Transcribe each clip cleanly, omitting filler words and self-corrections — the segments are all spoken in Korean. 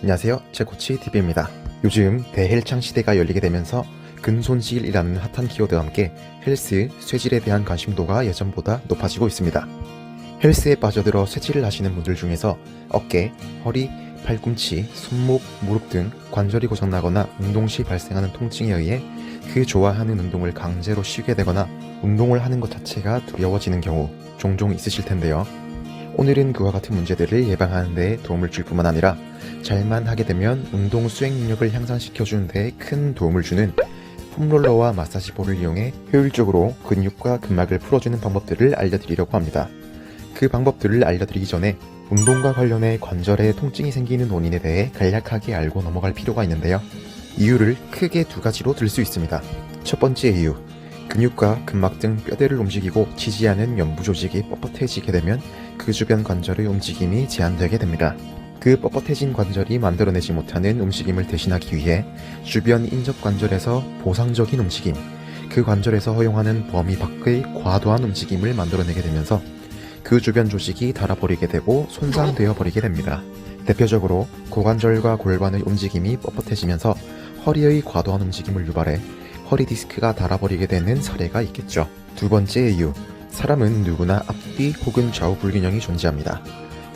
안녕하세요, 제코치 DB입니다. 요즘 대헬창 시대가 열리게 되면서 근손실이라는 핫한 키워드와 함께 헬스, 쇠질에 대한 관심도가 예전보다 높아지고 있습니다. 헬스에 빠져들어 쇠질을 하시는 분들 중에서 어깨, 허리, 팔꿈치, 손목, 무릎 등 관절이 고장나거나 운동 시 발생하는 통증에 의해 그 좋아하는 운동을 강제로 쉬게 되거나 운동을 하는 것 자체가 두려워지는 경우 종종 있으실 텐데요. 오늘은 그와 같은 문제들을 예방하는 데 도움을 줄 뿐만 아니라 잘만 하게 되면 운동 수행 능력을 향상시켜주는 데 큰 도움을 주는 폼롤러와 마사지볼을 이용해 효율적으로 근육과 근막을 풀어주는 방법들을 알려드리려고 합니다. 그 방법들을 알려드리기 전에 운동과 관련해 관절에 통증이 생기는 원인에 대해 간략하게 알고 넘어갈 필요가 있는데요. 이유를 크게 두 가지로 들 수 있습니다. 첫 번째 이유, 근육과 근막 등 뼈대를 움직이고 지지하는 연부 조직이 뻣뻣해지게 되면 그 주변 관절의 움직임이 제한되게 됩니다. 그 뻣뻣해진 관절이 만들어내지 못하는 움직임을 대신하기 위해 주변 인접 관절에서 보상적인 움직임, 그 관절에서 허용하는 범위 밖의 과도한 움직임을 만들어내게 되면서 그 주변 조직이 닳아버리게 되고 손상되어 버리게 됩니다. 대표적으로 고관절과 골반의 움직임이 뻣뻣해지면서 허리의 과도한 움직임을 유발해 허리 디스크가 닳아버리게 되는 사례가 있겠죠. 두 번째 이유, 사람은 누구나 앞뒤 혹은 좌우 불균형이 존재합니다.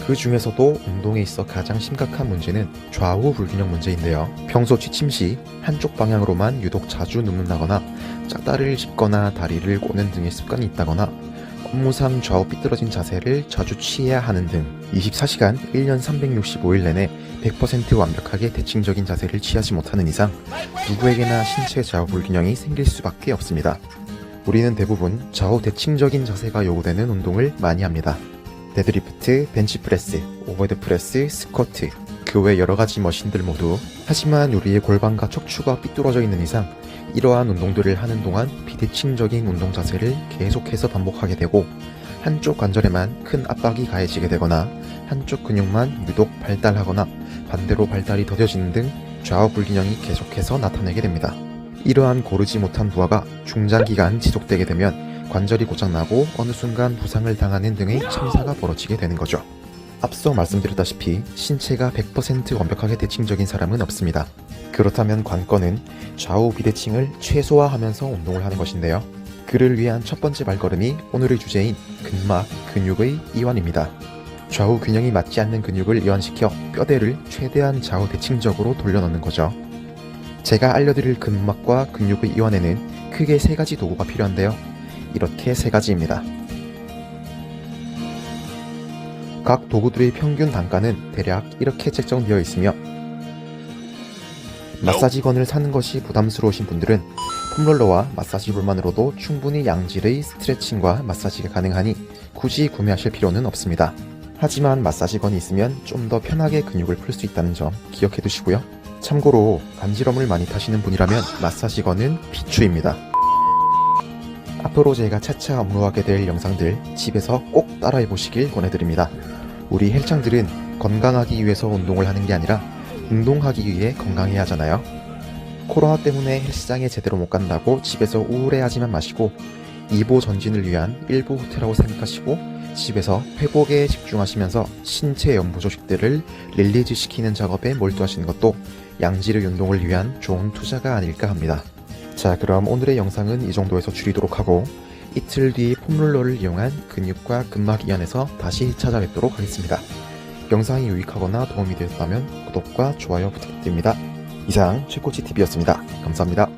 그 중에서도 운동에 있어 가장 심각한 문제는 좌우 불균형 문제인데요. 평소 취침 시 한쪽 방향으로만 유독 자주 눕는다거나 짝다리를 짚거나 다리를 꼬는 등의 습관이 있다거나 업무상 좌우 삐뚤어진 자세를 자주 취해야 하는 등 24시간 1년 365일 내내 100% 완벽하게 대칭적인 자세를 취하지 못하는 이상 누구에게나 신체 좌우 불균형이 생길 수밖에 없습니다. 우리는 대부분 좌우 대칭적인 자세가 요구되는 운동을 많이 합니다. 데드리프트, 벤치프레스, 오버헤드 프레스, 스쿼트, 그 외 여러가지 머신들 모두. 하지만 우리의 골반과 척추가 삐뚤어져 있는 이상 이러한 운동들을 하는 동안 비대칭적인 운동 자세를 계속해서 반복하게 되고 한쪽 관절에만 큰 압박이 가해지게 되거나 한쪽 근육만 유독 발달하거나 반대로 발달이 더뎌지는 등 좌우 불균형이 계속해서 나타나게 됩니다. 이러한 고르지 못한 부하가 중장기간 지속되게 되면 관절이 고장나고 어느 순간 부상을 당하는 등의 참사가 벌어지게 되는 거죠. 앞서 말씀드렸다시피 신체가 100% 완벽하게 대칭적인 사람은 없습니다. 그렇다면 관건은 좌우 비대칭을 최소화하면서 운동을 하는 것인데요. 그를 위한 첫 번째 발걸음이 오늘의 주제인 근막, 근육의 이완입니다. 좌우 균형이 맞지 않는 근육을 이완시켜 뼈대를 최대한 좌우 대칭적으로 돌려놓는 거죠. 제가 알려드릴 근막과 근육의 이완에는 크게 세 가지 도구가 필요한데요. 이렇게 세 가지입니다. 각 도구들의 평균 단가는 대략 이렇게 책정되어 있으며 마사지건을 사는 것이 부담스러우신 분들은 폼롤러와 마사지볼만으로도 충분히 양질의 스트레칭과 마사지가 가능하니 굳이 구매하실 필요는 없습니다. 하지만 마사지건이 있으면 좀 더 편하게 근육을 풀 수 있다는 점 기억해 두시고요. 참고로 간지럼을 많이 타시는 분이라면 마사지건은 비추입니다. 앞으로 제가 차차 업로드하게 될 영상들 집에서 꼭 따라해 보시길 권해드립니다. 우리 헬창들은 건강하기 위해서 운동을 하는 게 아니라 운동하기 위해 건강해야 하잖아요. 코로나 때문에 헬스장에 제대로 못 간다고 집에서 우울해하지만 마시고 2보 전진을 위한 1보 후퇴라고 생각하시고 집에서 회복에 집중하시면서 신체 연부 조직들을 릴리즈 시키는 작업에 몰두하시는 것도 양질의 운동을 위한 좋은 투자가 아닐까 합니다. 자, 그럼 오늘의 영상은 이 정도에서 줄이도록 하고 이틀 뒤 폼롤러를 이용한 근육과 근막 이완에서 다시 찾아뵙도록 하겠습니다. 영상이 유익하거나 도움이 되었다면 구독과 좋아요 부탁드립니다. 이상 최코치TV였습니다. 감사합니다.